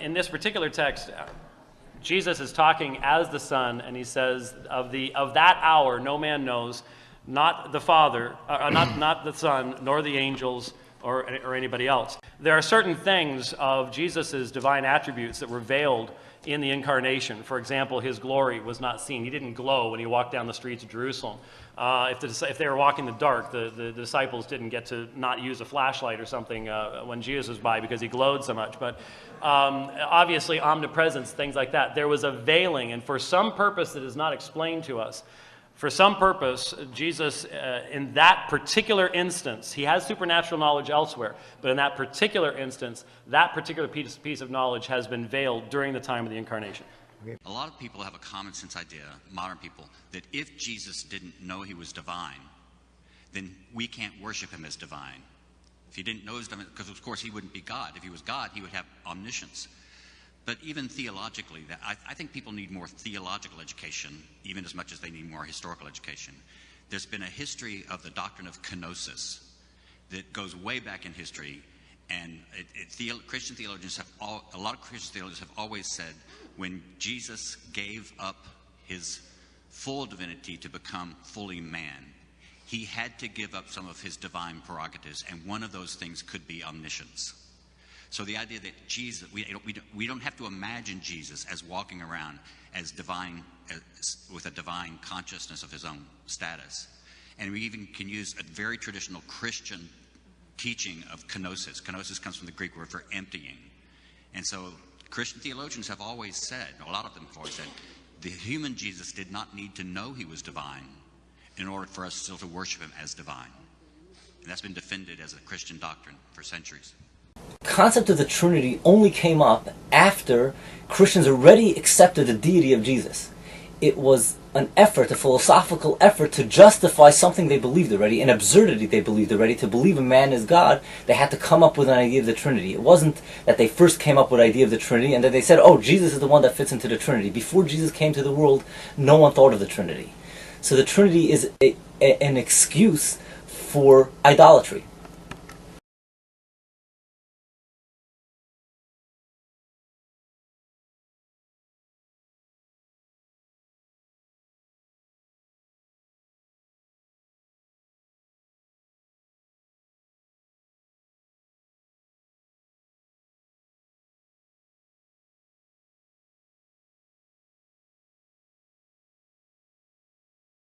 in this particular text, Jesus is talking as the Son, and he says, of that hour no man knows, not the Father, not the Son, nor the angels, or anybody else. There are certain things of Jesus' divine attributes that were veiled in the Incarnation. For example, his glory was not seen. He didn't glow when he walked down the streets of Jerusalem. If they were walking in the dark, the disciples didn't get to not use a flashlight or something when Jesus was by because he glowed so much. But obviously, omnipresence, things like that. There was a veiling, and for some purpose that is not explained to us, for some purpose, Jesus, in that particular instance, he has supernatural knowledge elsewhere, but in that particular instance, that particular piece of knowledge has been veiled during the time of the Incarnation. A lot of people have a common sense idea, modern people, that if Jesus didn't know he was divine, then we can't worship him as divine. If he didn't know he was divine, because of course he wouldn't be God. If he was God, he would have omniscience. But even theologically, I think people need more theological education, even as much as they need more historical education. There's been a history of the doctrine of kenosis that goes way back in history, and Christian theologians a lot of Christian theologians have always said when Jesus gave up his full divinity to become fully man, he had to give up some of his divine prerogatives, and one of those things could be omniscience. So the idea that Jesus, we don't have to imagine Jesus as walking around as divine, with a divine consciousness of his own status. And we even can use a very traditional Christian teaching of kenosis. Kenosis comes from the Greek word for emptying. And so Christian theologians have always said, a lot of them have always said, the human Jesus did not need to know he was divine in order for us still to worship him as divine. And that's been defended as a Christian doctrine for centuries. Concept of the Trinity only came up after Christians already accepted the deity of Jesus. It was an effort, a philosophical effort to justify something they believed already, an absurdity they believed already. To believe a man is God, they had to come up with an idea of the Trinity. It wasn't that they first came up with the idea of the Trinity and then they said, oh, Jesus is the one that fits into the Trinity. Before Jesus came to the world, no one thought of the Trinity. So the Trinity is an excuse for idolatry.